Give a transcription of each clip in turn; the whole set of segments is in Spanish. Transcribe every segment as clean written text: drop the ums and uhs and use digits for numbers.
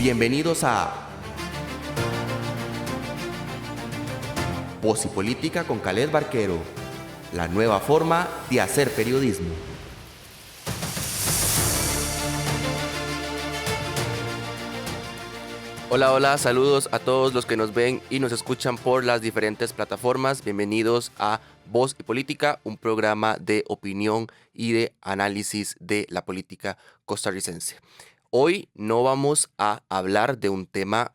Bienvenidos a Voz y Política con Khaled Barquero, la nueva forma de hacer periodismo. Hola, saludos a todos los que nos ven y nos escuchan por las diferentes plataformas. Bienvenidos a Voz y Política, un programa de opinión y de análisis de la política costarricense. Hoy no vamos a hablar de un tema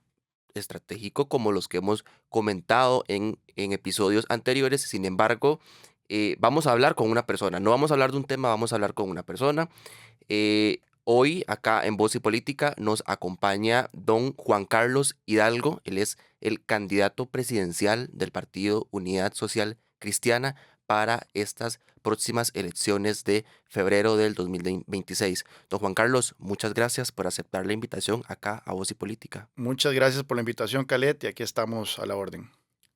estratégico como los que hemos comentado en episodios anteriores. Sin embargo, vamos a hablar con una persona. No vamos a hablar de un tema, vamos a hablar con una persona. Hoy, acá en Voz y Política, nos acompaña don Juan Carlos Hidalgo. Él es el candidato presidencial del Partido Unidad Social Cristiana para estas próximas elecciones de febrero del 2026. Don Juan Carlos, muchas gracias por aceptar la invitación acá a Voz y Política. Muchas gracias por la invitación, Khaled, y aquí estamos a la orden.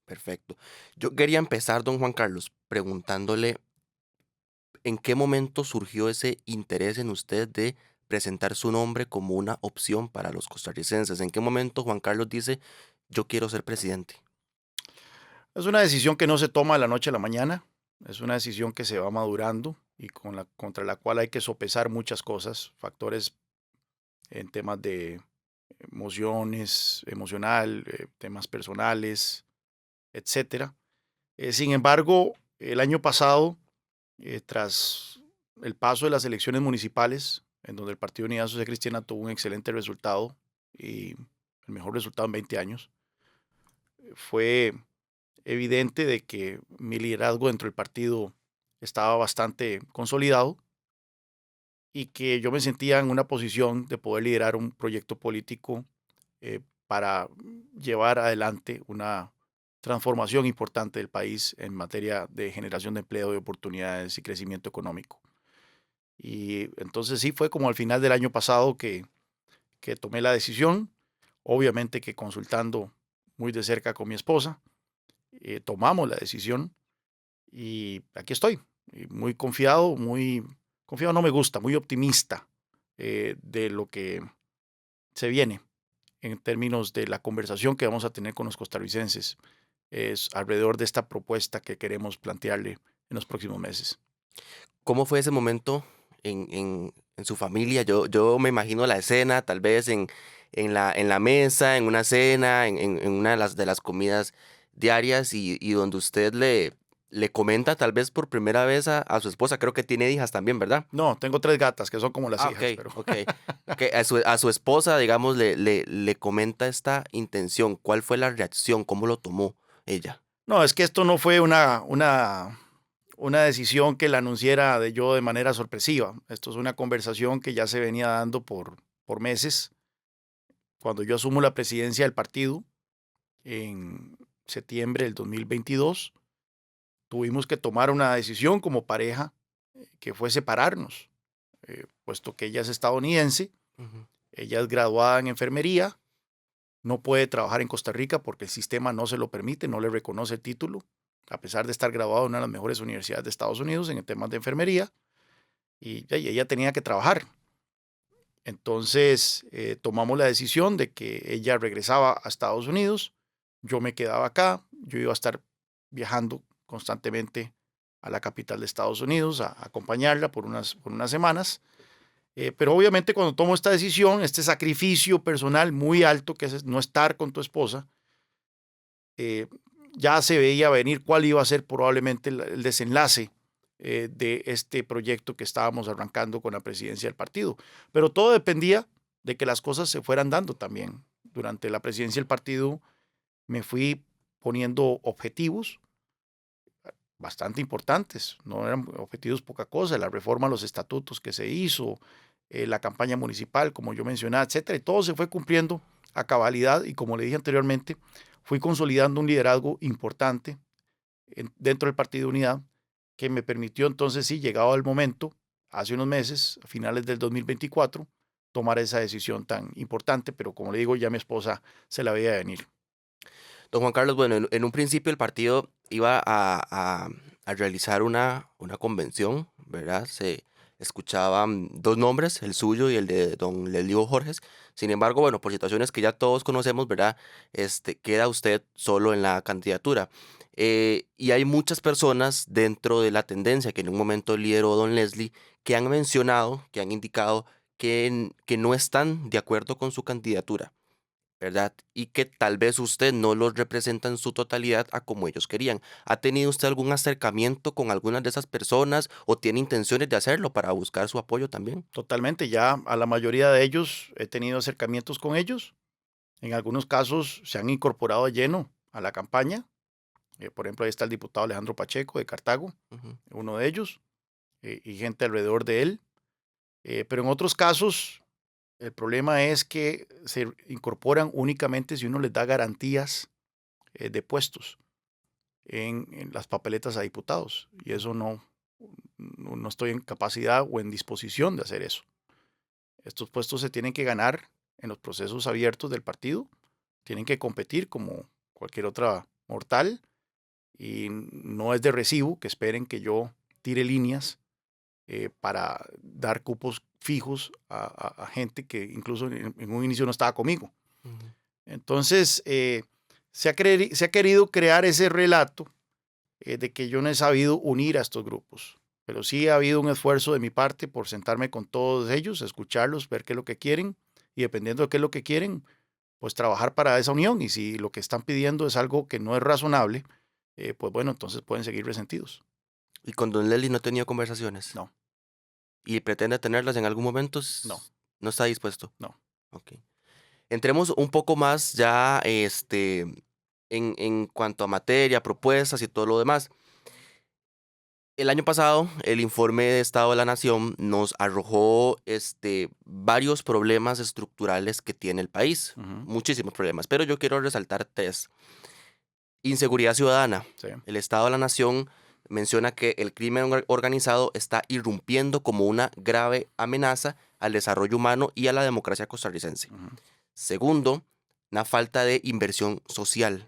Perfecto. Yo quería empezar, don Juan Carlos, preguntándole en qué momento surgió ese interés en usted de presentar su nombre como una opción para los costarricenses. ¿En qué momento Juan Carlos dice, yo quiero ser presidente? Es una decisión que no se toma de la noche a la mañana, es una decisión que se va madurando y contra la cual hay que sopesar muchas cosas, factores en temas de emociones, emocional, temas personales, etcétera. Sin embargo, el año pasado, tras el paso de las elecciones municipales, en donde el Partido Unidad Social Cristiana tuvo un excelente resultado y el mejor resultado en 20 años, fue evidente de que mi liderazgo dentro del partido estaba bastante consolidado y que yo me sentía en una posición de poder liderar un proyecto político para llevar adelante una transformación importante del país en materia de generación de empleo, de oportunidades y crecimiento económico. Y entonces sí fue como al final del año pasado que tomé la decisión, obviamente que consultando muy de cerca con mi esposa, tomamos la decisión y aquí estoy, y muy confiado no me gusta, muy optimista de lo que se viene en términos de la conversación que vamos a tener con los costarricenses es alrededor de esta propuesta que queremos plantearle en los próximos meses. ¿Cómo fue ese momento en su familia? Yo me imagino la escena, tal vez en la mesa, en una cena, en una de las comidas diarias y donde usted le comenta tal vez por primera vez a su esposa. Creo que tiene hijas también, ¿verdad? No, tengo 3 gatas que son como las Ah, ok, hijas, pero ok. Que a su esposa, digamos, le comenta esta intención. ¿Cuál fue la reacción? ¿Cómo lo tomó ella? no, es que esto no fue una decisión que la anunciara de yo de manera sorpresiva. Esto es una conversación que ya se venía dando por meses. Cuando yo asumo la presidencia del partido en septiembre del 2022, tuvimos que tomar una decisión como pareja que fue separarnos, puesto que ella es estadounidense, Ujú. ella es graduada en enfermería, no puede trabajar en Costa Rica porque el sistema no se lo permite, no le reconoce el título, a pesar de estar graduada en una de las mejores universidades de Estados Unidos en el tema de enfermería, y ella tenía que trabajar. Entonces tomamos la decisión de que ella regresaba a Estados Unidos, yo me quedaba acá, yo iba a estar viajando constantemente a la capital de Estados Unidos a acompañarla por unas semanas. Pero obviamente cuando tomo esta decisión, este sacrificio personal muy alto que es no estar con tu esposa, eh, ya se veía venir cuál iba a ser probablemente el desenlace de este proyecto que estábamos arrancando con la presidencia del partido. Pero todo dependía de que las cosas se fueran dando también. Durante la presidencia del partido me fui poniendo objetivos bastante importantes, no eran objetivos poca cosa, la reforma a los estatutos que se hizo, la campaña municipal, como yo mencionaba, etcétera, y todo se fue cumpliendo a cabalidad y como le dije anteriormente, fui consolidando un liderazgo importante dentro del Partido Unidad que me permitió entonces, sí, llegado el momento, hace unos meses, a finales del 2024, tomar esa decisión tan importante, pero como le digo, ya mi esposa se la veía venir. Don Juan Carlos, bueno, en un principio el partido iba a realizar una convención, ¿verdad? escuchaba dos nombres, el suyo y el de don Leslio Borges. Sin embargo, bueno, por situaciones que ya todos conocemos, ¿verdad? Queda usted solo en la candidatura. Y hay muchas personas dentro de la tendencia que en un momento lideró don Leslie que han mencionado, que han indicado que no están de acuerdo con su candidatura, ¿verdad? Y que tal vez usted no los representa en su totalidad a como ellos querían. ¿Ha tenido usted algún acercamiento con algunas de esas personas o tiene intenciones de hacerlo para buscar su apoyo también? Totalmente, ya a la mayoría de ellos he tenido acercamientos con ellos. En algunos casos se han incorporado de lleno a la campaña. Por ejemplo, ahí está el diputado Alejandro Pacheco de Cartago, Ujú, uno de ellos, y gente alrededor de él. Pero en otros casos, el problema es que se incorporan únicamente si uno les da garantías de puestos en las papeletas a diputados. Y eso no estoy en capacidad o en disposición de hacer eso. Estos puestos se tienen que ganar en los procesos abiertos del partido, tienen que competir como cualquier otra mortal y no es de recibo que esperen que yo tire líneas para dar cupos fijos a gente que incluso en un inicio no estaba conmigo. ujú. Entonces, se ha querido crear ese relato de que yo no he sabido unir a estos grupos, pero sí ha habido un esfuerzo de mi parte por sentarme con todos ellos, escucharlos, ver qué es lo que quieren y dependiendo de qué es lo que quieren, pues trabajar para esa unión y si lo que están pidiendo es algo que no es razonable, pues bueno, entonces pueden seguir resentidos. ¿Y con don Leslie no ha tenido conversaciones? No, ¿Y pretende tenerlas en algún momento? no, ¿No está dispuesto? no. Ok. Entremos un poco más ya en cuanto a materia, propuestas y todo lo demás. El año pasado, el informe de Estado de la Nación nos arrojó varios problemas estructurales que tiene el país, Ujú, muchísimos problemas, pero yo quiero resaltar tres. Inseguridad ciudadana. sí, El Estado de la Nación menciona que el crimen organizado está irrumpiendo como una grave amenaza al desarrollo humano y a la democracia costarricense. ujú, Segundo, una falta de inversión social.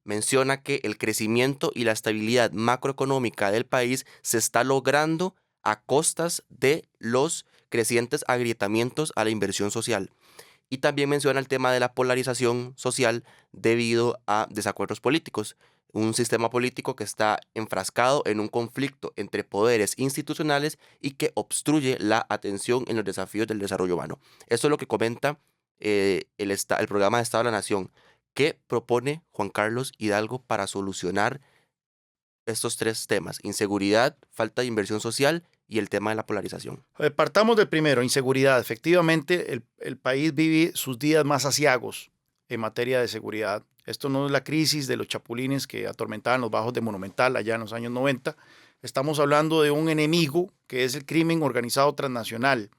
Menciona que el crecimiento y la estabilidad macroeconómica del país se está logrando a costas de los crecientes agrietamientos a la inversión social. Y también menciona el tema de la polarización social debido a desacuerdos políticos. Un sistema político que está enfrascado en un conflicto entre poderes institucionales y que obstruye la atención en los desafíos del desarrollo humano. Eso es lo que comenta el programa de Estado de la Nación. ¿Qué propone Juan Carlos Hidalgo para solucionar estos tres temas? Inseguridad, falta de inversión social y el tema de la polarización. Partamos del primero, inseguridad. Efectivamente, el país vive sus días más aciagos en materia de seguridad. Esto no es la crisis de los chapulines que atormentaban los bajos de Monumental allá en los años 90. Estamos hablando de un enemigo que es el crimen organizado transnacional.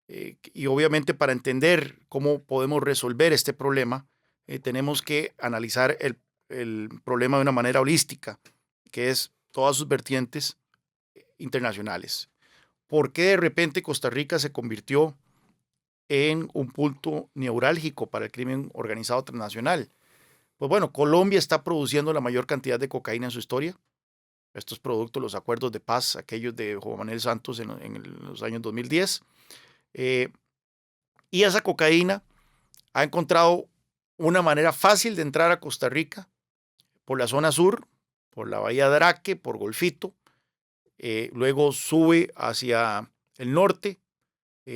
Y obviamente para entender cómo podemos resolver este problema, tenemos que analizar el problema de una manera holística, que es todas sus vertientes internacionales. ¿Por qué de repente Costa Rica se convirtió en un punto neurálgico para el crimen organizado transnacional? Pues bueno, Colombia está produciendo la mayor cantidad de cocaína en su historia. Estos productos, los acuerdos de paz, aquellos de Juan Manuel Santos en los años 2010. Eh, y esa cocaína ha encontrado una manera fácil de entrar a Costa Rica por la zona sur, por la bahía de Araque, por Golfito. Luego sube hacia el norte,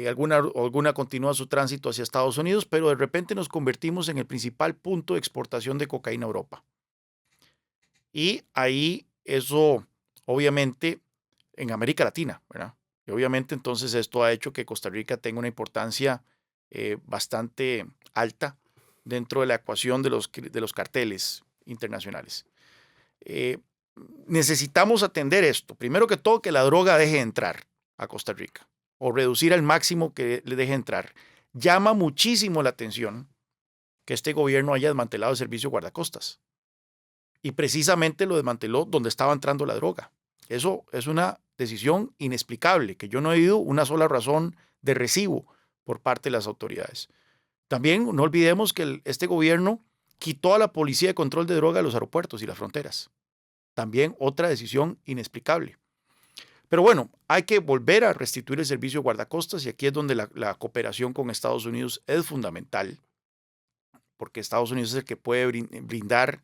alguna continúa su tránsito hacia Estados Unidos, pero de repente nos convertimos en el principal punto de exportación de cocaína a Europa. Y ahí eso, obviamente, en América Latina, ¿verdad? Y obviamente entonces esto ha hecho que Costa Rica tenga una importancia bastante alta dentro de la ecuación de los carteles internacionales. Eh, Necesitamos atender esto. Primero que todo, que la droga deje de entrar a Costa Rica o reducir al máximo que le deje entrar. Llama muchísimo la atención que este gobierno haya desmantelado el servicio guardacostas y precisamente lo desmanteló donde estaba entrando la droga. Eso es una decisión inexplicable, que yo no he oído una sola razón de recibo por parte de las autoridades. También no olvidemos que este gobierno quitó a la policía de control de droga de los aeropuertos y las fronteras. También otra decisión inexplicable. Pero bueno, hay que volver a restituir el servicio de guardacostas y aquí es donde la cooperación con Estados Unidos es fundamental, porque Estados Unidos es el que puede brindar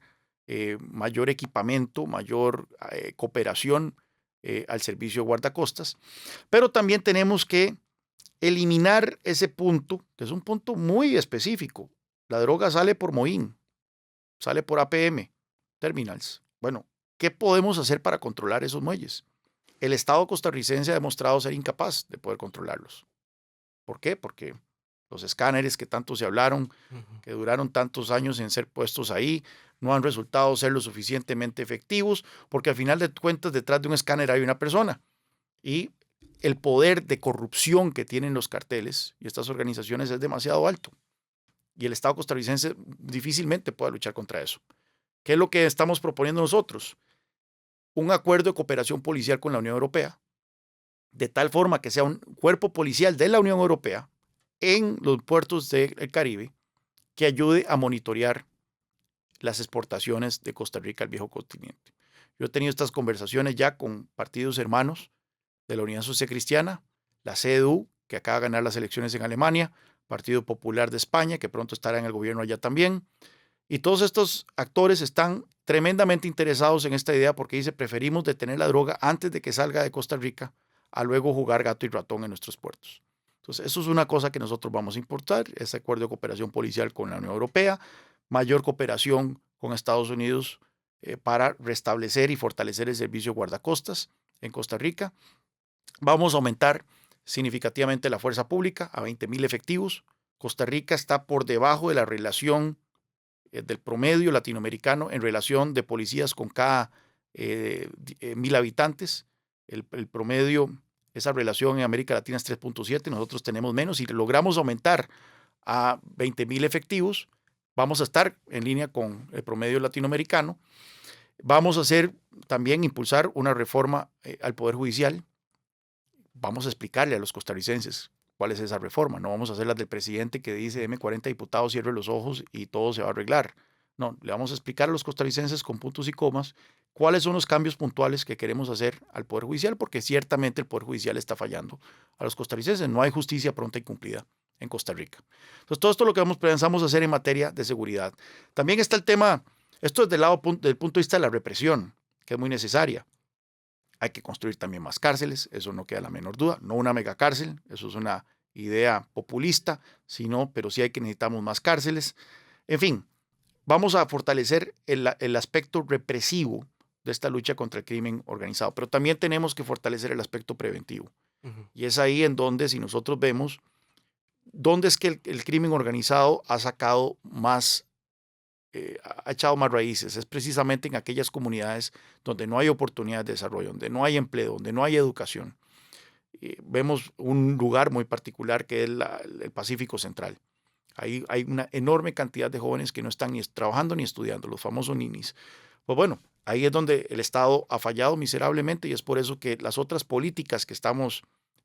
mayor equipamiento, mayor cooperación al servicio de guardacostas. Pero también tenemos que eliminar ese punto, que es un punto muy específico. La droga sale por Moín, sale por APM, terminals. Bueno, ¿qué podemos hacer para controlar esos muelles? El Estado costarricense ha demostrado ser incapaz de poder controlarlos. ¿Por qué? Porque los escáneres que tanto se hablaron, que duraron tantos años en ser puestos ahí, no han resultado ser lo suficientemente efectivos, porque al final de cuentas detrás de un escáner hay una persona. Y el poder de corrupción que tienen los carteles y estas organizaciones es demasiado alto. Y el Estado costarricense difícilmente puede luchar contra eso. ¿Qué es lo que estamos proponiendo nosotros? Un acuerdo de cooperación policial con la Unión Europea, de tal forma que sea un cuerpo policial de la Unión Europea en los puertos del Caribe que ayude a monitorear las exportaciones de Costa Rica al viejo continente. Yo he tenido estas conversaciones ya con partidos hermanos de la Unidad Social Cristiana, la CDU, que acaba de ganar las elecciones en Alemania, Partido Popular de España, que pronto estará en el gobierno allá también. Y todos estos actores están tremendamente interesados en esta idea porque dice, preferimos detener la droga antes de que salga de Costa Rica a luego jugar gato y ratón en nuestros puertos. Entonces, eso es una cosa que nosotros vamos a importar, ese acuerdo de cooperación policial con la Unión Europea, mayor cooperación con Estados Unidos para restablecer y fortalecer el servicio de guardacostas en Costa Rica. Vamos a aumentar significativamente la fuerza pública a 20,000 efectivos. Costa Rica está por debajo de la relación del promedio latinoamericano en relación de policías con cada 1,000 habitantes. El promedio, esa relación en América Latina es 3.7, nosotros tenemos menos y logramos aumentar a 20,000 efectivos. Vamos a estar en línea con el promedio latinoamericano. Vamos a hacer también impulsar una reforma al Poder Judicial. Vamos a explicarle a los costarricenses cuál es esa reforma. No vamos a hacer la del presidente que dice, deme 40 diputados, cierre los ojos y todo se va a arreglar. No, le vamos a explicar a los costarricenses con puntos y comas cuáles son los cambios puntuales que queremos hacer al Poder Judicial, porque ciertamente el Poder Judicial está fallando a los costarricenses. No hay justicia pronta y cumplida en Costa Rica. Entonces, todo esto es lo que pensamos hacer en materia de seguridad. También está el tema, esto es del punto de vista de la represión, que es muy necesaria. Hay que construir también más cárceles, eso no queda la menor duda, no una megacárcel, eso es una idea populista, pero sí necesitamos más cárceles. En fin, vamos a fortalecer el aspecto represivo de esta lucha contra el crimen organizado, pero también tenemos que fortalecer el aspecto preventivo. Y es ahí en donde, si nosotros vemos, dónde es que el crimen organizado ha sacado más ha echado más raíces, es precisamente en aquellas comunidades donde no hay oportunidades de desarrollo, donde no hay empleo, donde no hay educación. Vemos un lugar muy particular que es el Pacífico Central. Ahí hay una enorme cantidad de jóvenes que no están ni trabajando ni estudiando, los famosos ninis. Pues bueno, ahí es donde el Estado ha fallado miserablemente y es por eso que las otras políticas que estamos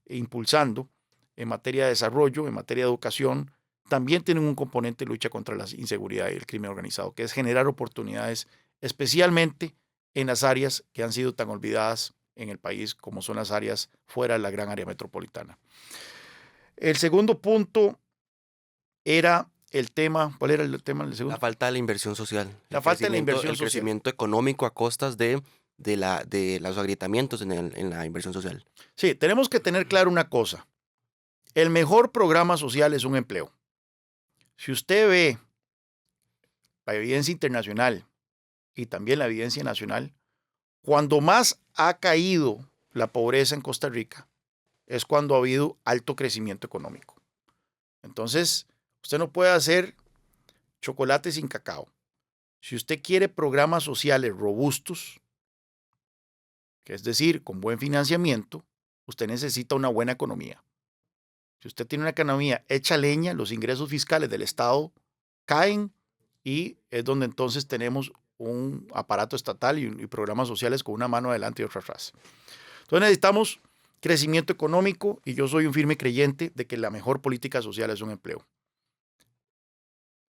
impulsando en materia de desarrollo, en materia de educación, también tienen un componente de lucha contra la inseguridad y el crimen organizado, que es generar oportunidades, especialmente en las áreas que han sido tan olvidadas en el país como son las áreas fuera de la gran área metropolitana. El segundo punto era el tema, ¿cuál era el tema del segundo? La falta de la inversión social. La falta de la inversión social. El crecimiento económico a costas de los agrietamientos en la inversión social. Sí, tenemos que tener claro una cosa. El mejor programa social es un empleo. Si usted ve la evidencia internacional y también la evidencia nacional, cuando más ha caído la pobreza en Costa Rica es cuando ha habido alto crecimiento económico. Entonces, usted no puede hacer chocolate sin cacao. Si usted quiere programas sociales robustos, que es decir, con buen financiamiento, usted necesita una buena economía. Si usted tiene una economía hecha leña, los ingresos fiscales del Estado caen y es donde entonces tenemos un aparato estatal y programas sociales con una mano adelante y otra atrás. Entonces necesitamos crecimiento económico y yo soy un firme creyente de que la mejor política social es un empleo.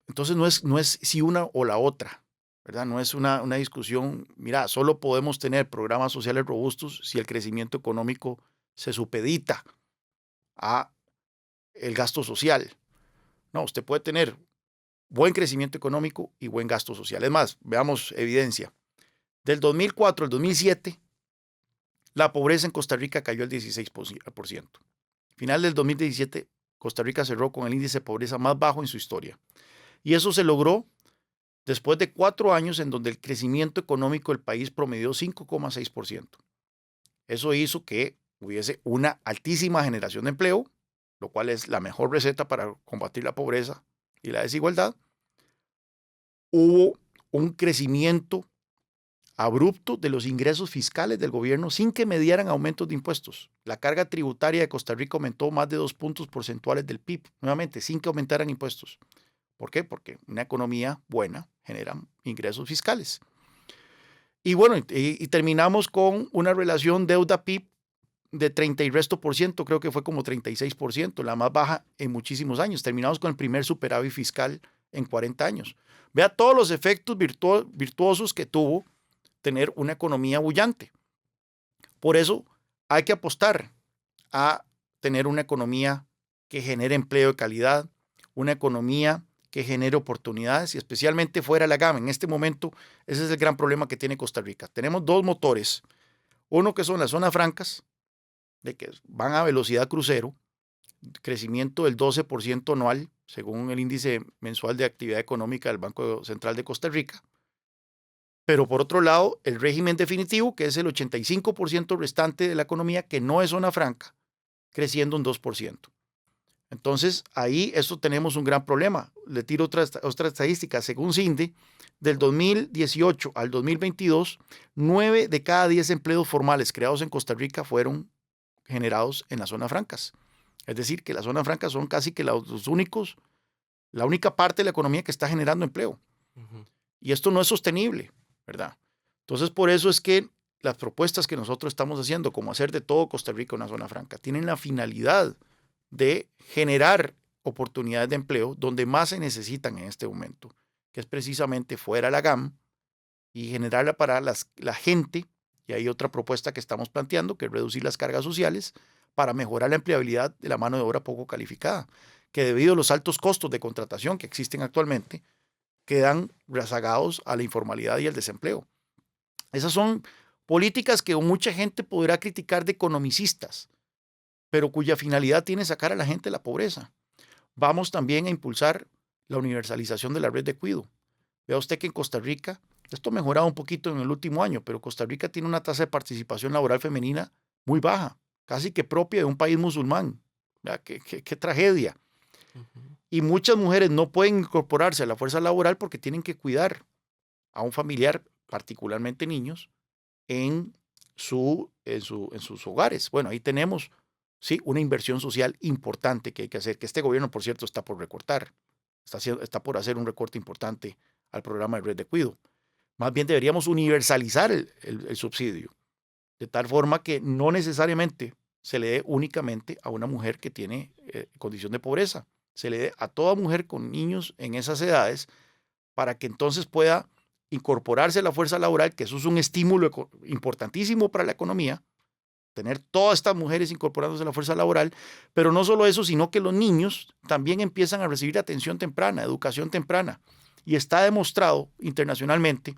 Entonces no es si una o la otra. ¿verdad? No es una discusión, mira, solo podemos tener programas sociales robustos si el crecimiento económico se supedita a el gasto social. No, usted puede tener buen crecimiento económico y buen gasto social. Es más, veamos evidencia. Del 2004 al 2007, la pobreza en Costa Rica cayó al 16%. Final del 2017, Costa Rica cerró con el índice de pobreza más bajo en su historia. Y eso se logró después de 4 años en donde el crecimiento económico del país promedió 5,6%. Eso hizo que hubiese una altísima generación de empleo, lo cual es la mejor receta para combatir la pobreza y la desigualdad. Hubo un crecimiento abrupto de los ingresos fiscales del gobierno sin que mediaran aumentos de impuestos. La carga tributaria de Costa Rica aumentó más de 2 puntos porcentuales del PIB, nuevamente, sin que aumentaran impuestos. ¿Por qué? Porque una economía buena genera ingresos fiscales. Y bueno, y terminamos con una relación deuda-PIB de 30 y resto por ciento, creo que fue como 36%, la más baja en muchísimos años. Terminamos con el primer superávit fiscal en 40 años. Vea todos los efectos virtuosos que tuvo tener una economía bullante. Por eso hay que apostar a tener una economía que genere empleo de calidad, una economía que genere oportunidades y especialmente fuera de la gama. En este momento, ese es el gran problema que tiene Costa Rica. Tenemos dos motores, uno que son las zonas francas, de que van a velocidad crucero, crecimiento del 12% anual, según el índice mensual de actividad económica del Banco Central de Costa Rica. Pero por otro lado, el régimen definitivo, que es el 85% restante de la economía, que no es zona franca, creciendo un 2%. Entonces, ahí eso tenemos un gran problema. Le tiro otra estadística. Según CINDE, del 2018 al 2022, 9 de cada 10 empleos formales creados en Costa Rica fueron generados en las zonas francas. Es decir, que las zonas francas son casi que la única parte de la economía que está generando empleo. Uh-huh. Y esto no es sostenible, ¿verdad? Entonces, por eso es que las propuestas que nosotros estamos haciendo, como hacer de todo Costa Rica una zona franca, tienen la finalidad de generar oportunidades de empleo donde más se necesitan en este momento, que es precisamente fuera de la GAM y generarla para la gente. Y hay otra propuesta que estamos planteando, que es reducir las cargas sociales para mejorar la empleabilidad de la mano de obra poco calificada, que debido a los altos costos de contratación que existen actualmente, quedan rezagados a la informalidad y el desempleo. Esas son políticas que mucha gente podrá criticar de economicistas, pero cuya finalidad tiene sacar a la gente de la pobreza. Vamos también a impulsar la universalización de la red de cuidado. Vea usted que en Costa Rica, esto ha mejorado un poquito en el último año, pero Costa Rica tiene una tasa de participación laboral femenina muy baja, casi que propia de un país musulmán. Qué tragedia. Uh-huh. Y muchas mujeres no pueden incorporarse a la fuerza laboral porque tienen que cuidar a un familiar, particularmente niños, en sus hogares. Bueno, ahí tenemos, sí, una inversión social importante que hay que hacer, que este gobierno, por cierto, está por recortar. Está por hacer un recorte importante al programa de red de cuidado. Más bien deberíamos universalizar el subsidio, de tal forma que no necesariamente se le dé únicamente a una mujer que tiene condición de pobreza, se le dé a toda mujer con niños en esas edades para que entonces pueda incorporarse a la fuerza laboral, que eso es un estímulo importantísimo para la economía, tener todas estas mujeres incorporándose a la fuerza laboral, pero no solo eso, sino que los niños también empiezan a recibir atención temprana, educación temprana. Y está demostrado internacionalmente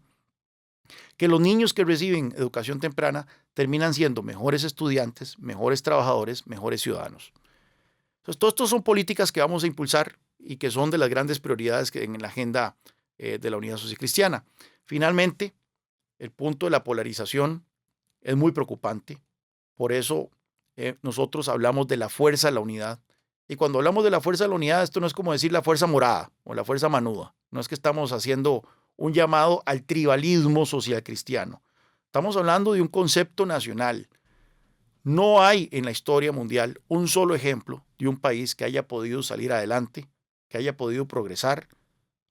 que los niños que reciben educación temprana terminan siendo mejores estudiantes, mejores trabajadores, mejores ciudadanos. Entonces, todo esto son políticas que vamos a impulsar y que son de las grandes prioridades en la agenda de la Unidad Social Cristiana. Finalmente, el punto de la polarización es muy preocupante. Por eso nosotros hablamos de la fuerza de la unidad. Y cuando hablamos de la fuerza de la unidad, esto no es como decir la fuerza morada o la fuerza manuda. No es que estamos haciendo un llamado al tribalismo social cristiano. Estamos hablando de un concepto nacional. No hay en la historia mundial un solo ejemplo de un país que haya podido salir adelante, que haya podido progresar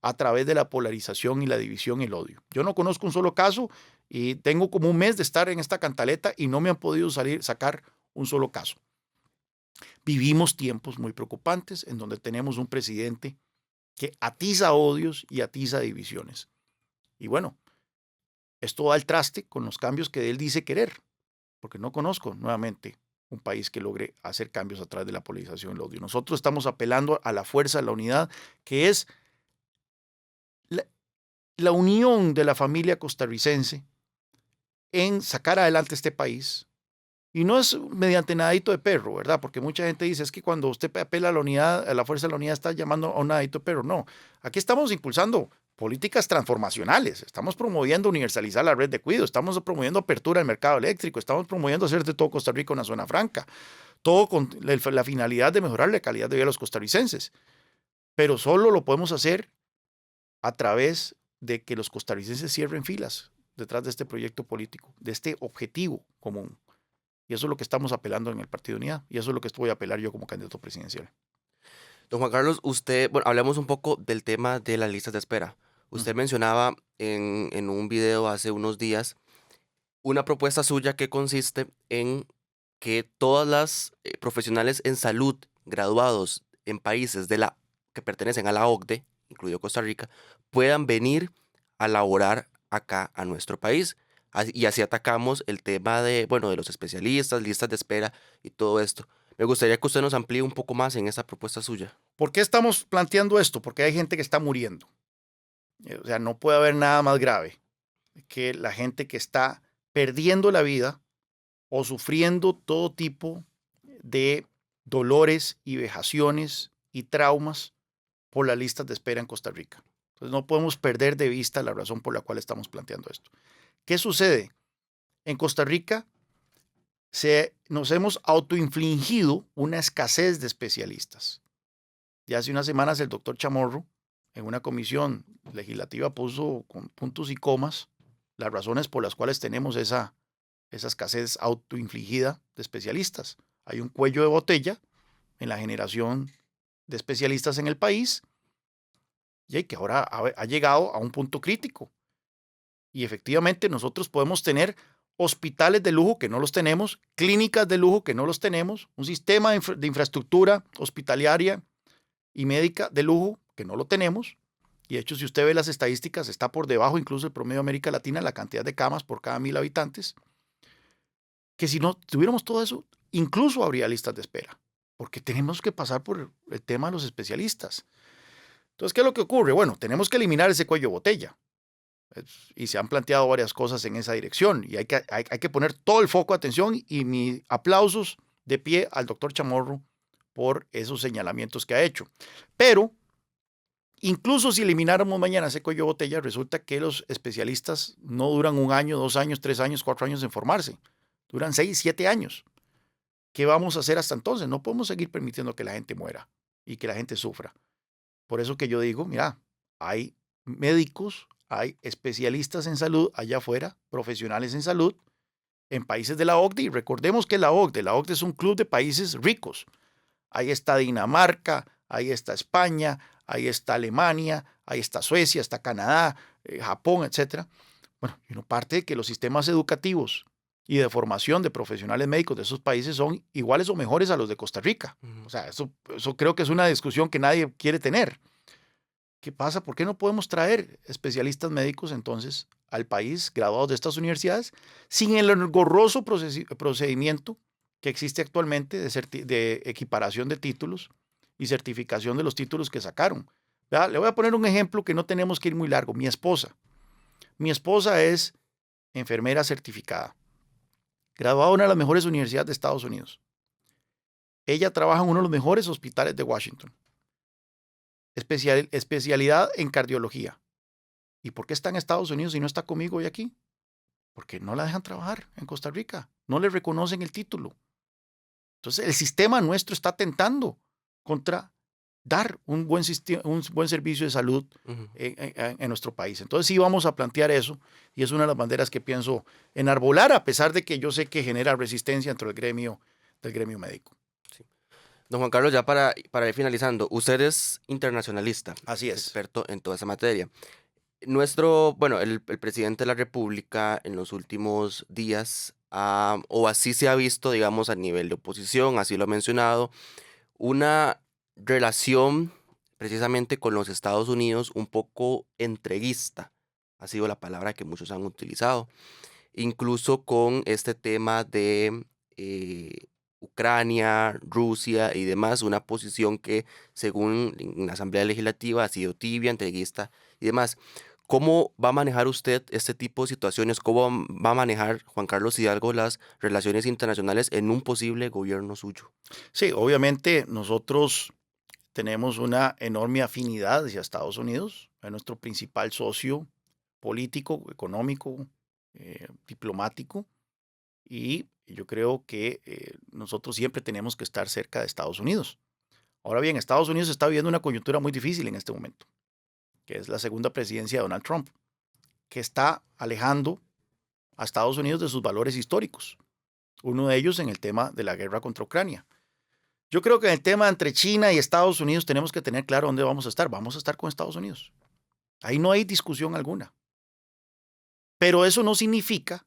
a través de la polarización y la división y el odio. Yo no conozco un solo caso y tengo como un mes de estar en esta cantaleta y no me han podido sacar un solo caso. Vivimos tiempos muy preocupantes en donde tenemos un presidente que atiza odios y atiza divisiones. Y bueno, esto da el traste con los cambios que él dice querer, porque no conozco nuevamente un país que logre hacer cambios a través de la polarización y el odio. Nosotros estamos apelando a la fuerza, a la unidad, que es la, la unión de la familia costarricense en sacar adelante este país. Y no es mediante nadadito de perro, ¿verdad? Porque mucha gente dice, es que cuando usted apela a la unidad, a la fuerza de la unidad, está llamando a un nadadito de perro. No, aquí estamos impulsando políticas transformacionales, estamos promoviendo universalizar la red de cuidado, estamos promoviendo apertura del mercado eléctrico, estamos promoviendo hacer de todo Costa Rica una zona franca, todo con la finalidad de mejorar la calidad de vida de los costarricenses. Pero solo lo podemos hacer a través de que los costarricenses cierren filas detrás de este proyecto político, de este objetivo común. Y eso es lo que estamos apelando en el Partido Unidad. Y eso es lo que voy a apelar yo como candidato presidencial. Don Juan Carlos, usted, bueno, hablemos un poco del tema de las listas de espera. Usted mencionaba en un video hace unos días una propuesta suya que consiste en que todas las profesionales en salud graduados en países que pertenecen a la OCDE, incluido Costa Rica, puedan venir a laborar acá a nuestro país. Y así atacamos el tema de, bueno, de los especialistas, listas de espera y todo esto. Me gustaría que usted nos amplíe un poco más en esa propuesta suya. ¿Por qué estamos planteando esto? Porque hay gente que está muriendo. O sea, no puede haber nada más grave que la gente que está perdiendo la vida o sufriendo todo tipo de dolores y vejaciones y traumas por las listas de espera en Costa Rica. Entonces no podemos perder de vista la razón por la cual estamos planteando esto. ¿Qué sucede? En Costa Rica nos hemos autoinfligido una escasez de especialistas. Ya hace unas semanas el doctor Chamorro en una comisión legislativa puso con puntos y comas las razones por las cuales tenemos esa escasez autoinfligida de especialistas. Hay un cuello de botella en la generación de especialistas en el país y que ahora ha llegado a un punto crítico. Y efectivamente nosotros podemos tener hospitales de lujo que no los tenemos, clínicas de lujo que no los tenemos, un sistema de infraestructura hospitalaria y médica de lujo que no lo tenemos. Y de hecho, si usted ve las estadísticas, está por debajo incluso del promedio de América Latina, la cantidad de camas por cada 1,000 habitantes. Que si no tuviéramos todo eso, incluso habría listas de espera, porque tenemos que pasar por el tema de los especialistas. Entonces, ¿qué es lo que ocurre? Bueno, tenemos que eliminar ese cuello de botella. Y se han planteado varias cosas en esa dirección. Y hay que poner todo el foco de atención y mis aplausos de pie al doctor Chamorro por esos señalamientos que ha hecho. Pero, incluso si elimináramos mañana ese cuello de botella, resulta que los especialistas no duran 1 año, 2 años, 3 años, 4 años en formarse. Duran 6, 7 años. ¿Qué vamos a hacer hasta entonces? No podemos seguir permitiendo que la gente muera y que la gente sufra. Por eso que yo digo, mira, hay médicos, hay especialistas en salud allá afuera, profesionales en salud, en países de la OCDE. Y recordemos que la OCDE es un club de países ricos. Ahí está Dinamarca, ahí está España, ahí está Alemania, ahí está Suecia, está Canadá, Japón, etc. Bueno, y uno parte de que los sistemas educativos y de formación de profesionales médicos de esos países son iguales o mejores a los de Costa Rica. O sea, eso creo que es una discusión que nadie quiere tener. ¿Qué pasa? ¿Por qué no podemos traer especialistas médicos entonces al país graduados de estas universidades sin el engorroso procedimiento que existe actualmente de equiparación de títulos y certificación de los títulos que sacaron? ¿Verdad? Le voy a poner un ejemplo que no tenemos que ir muy largo. Mi esposa es enfermera certificada, graduada de una de las mejores universidades de Estados Unidos. Ella trabaja en uno de los mejores hospitales de Washington. Especialidad en cardiología. ¿Y por qué está en Estados Unidos y no está conmigo hoy aquí? Porque no la dejan trabajar en Costa Rica. No le reconocen el título. Entonces, el sistema nuestro está tentando contra dar un buen servicio de salud en nuestro país. Entonces, sí vamos a plantear eso y es una de las banderas que pienso enarbolar, a pesar de que yo sé que genera resistencia dentro del gremio médico. Sí. Don Juan Carlos, ya para ir finalizando, usted es internacionalista. Así es. Experto en toda esa materia. El presidente de la República en los últimos días, o así se ha visto, digamos, a nivel de oposición, así lo ha mencionado, una relación precisamente con los Estados Unidos un poco entreguista, ha sido la palabra que muchos han utilizado. Incluso con este tema de Ucrania, Rusia y demás, una posición que según la Asamblea Legislativa ha sido tibia, entreguista y demás. ¿Cómo va a manejar usted este tipo de situaciones? ¿Cómo va a manejar Juan Carlos Hidalgo las relaciones internacionales en un posible gobierno suyo? Sí, obviamente nosotros tenemos una enorme afinidad hacia Estados Unidos, es nuestro principal socio político, económico, diplomático, y yo creo que nosotros siempre tenemos que estar cerca de Estados Unidos. Ahora bien, Estados Unidos está viviendo una coyuntura muy difícil en este momento, que es la segunda presidencia de Donald Trump, que está alejando a Estados Unidos de sus valores históricos. Uno de ellos en el tema de la guerra contra Ucrania. Yo creo que en el tema entre China y Estados Unidos tenemos que tener claro dónde vamos a estar. Vamos a estar con Estados Unidos. Ahí no hay discusión alguna. Pero eso no significa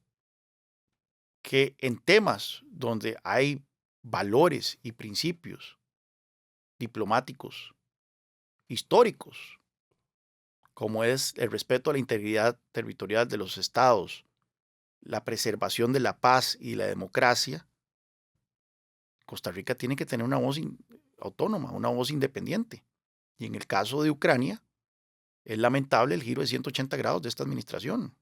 que en temas donde hay valores y principios diplomáticos, históricos, como es el respeto a la integridad territorial de los estados, la preservación de la paz y la democracia, Costa Rica tiene que tener una voz autónoma, una voz independiente. Y en el caso de Ucrania, es lamentable el giro de 180 grados de esta administración.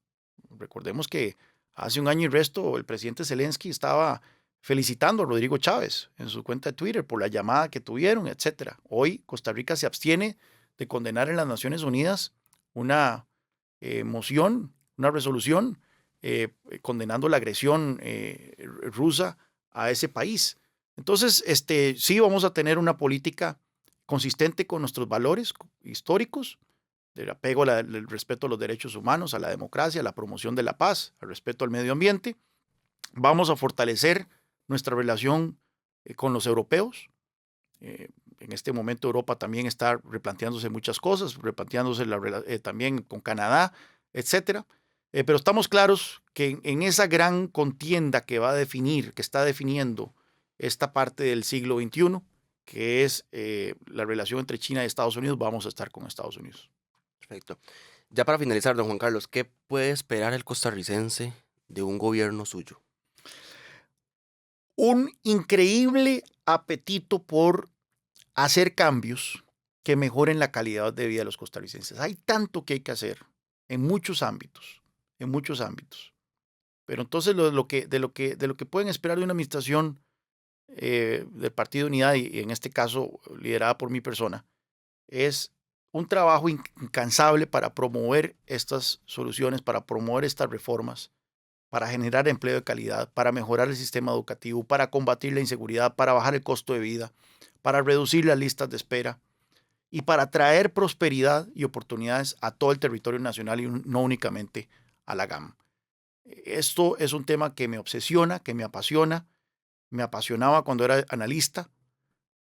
Recordemos que hace un año y resto el presidente Zelensky estaba felicitando a Rodrigo Chávez en su cuenta de Twitter por la llamada que tuvieron, etc. Hoy Costa Rica se abstiene de condenar en las Naciones Unidas una moción, una resolución condenando la agresión rusa a ese país. Entonces, sí vamos a tener una política consistente con nuestros valores históricos, del apego al respeto a los derechos humanos, a la democracia, a la promoción de la paz, al respeto al medio ambiente. Vamos a fortalecer nuestra relación con los europeos. En este momento Europa también está replanteándose muchas cosas, replanteándose también con Canadá, etcétera. Pero estamos claros que en esa gran contienda que va a definir, que está definiendo esta parte del siglo XXI, que es la relación entre China y Estados Unidos, vamos a estar con Estados Unidos. Perfecto. Ya para finalizar, don Juan Carlos, ¿qué puede esperar el costarricense de un gobierno suyo? Un increíble apetito por hacer cambios que mejoren la calidad de vida de los costarricenses. Hay tanto que hay que hacer en muchos ámbitos, en muchos ámbitos. Pero entonces de lo que pueden esperar de una administración del Partido Unidad, y en este caso liderada por mi persona, es un trabajo incansable para promover estas soluciones, para promover estas reformas, para generar empleo de calidad, para mejorar el sistema educativo, para combatir la inseguridad, para bajar el costo de vida, para reducir las listas de espera y para traer prosperidad y oportunidades a todo el territorio nacional y no únicamente a la GAM. Esto es un tema que me obsesiona, que me apasiona. Me apasionaba cuando era analista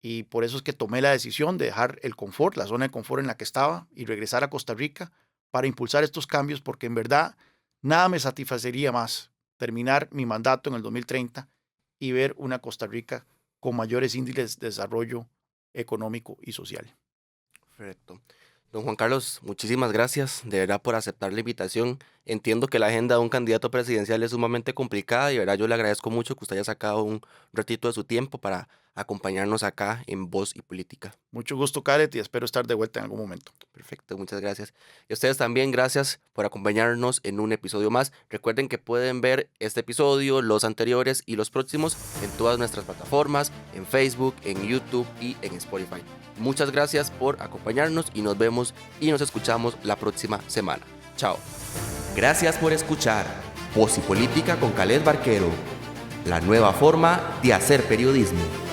y por eso es que tomé la decisión de dejar el confort, la zona de confort en la que estaba y regresar a Costa Rica para impulsar estos cambios, porque en verdad nada me satisfacería más terminar mi mandato en el 2030 y ver una Costa Rica con mayores índices de desarrollo económico y social. Perfecto. Don Juan Carlos, muchísimas gracias de verdad por aceptar la invitación. Entiendo que la agenda de un candidato presidencial es sumamente complicada y de verdad yo le agradezco mucho que usted haya sacado un ratito de su tiempo para acompañarnos acá en Voz y Política. Mucho gusto, Caret, y espero estar de vuelta en algún momento. Perfecto, muchas gracias. Y a ustedes también, gracias por acompañarnos en un episodio más. Recuerden que pueden ver este episodio, los anteriores y los próximos en todas nuestras plataformas, en Facebook, en YouTube y en Spotify. Muchas gracias por acompañarnos y nos vemos y nos escuchamos la próxima semana. Chao. Gracias por escuchar Voz y Política con Caled Barquero, la nueva forma de hacer periodismo.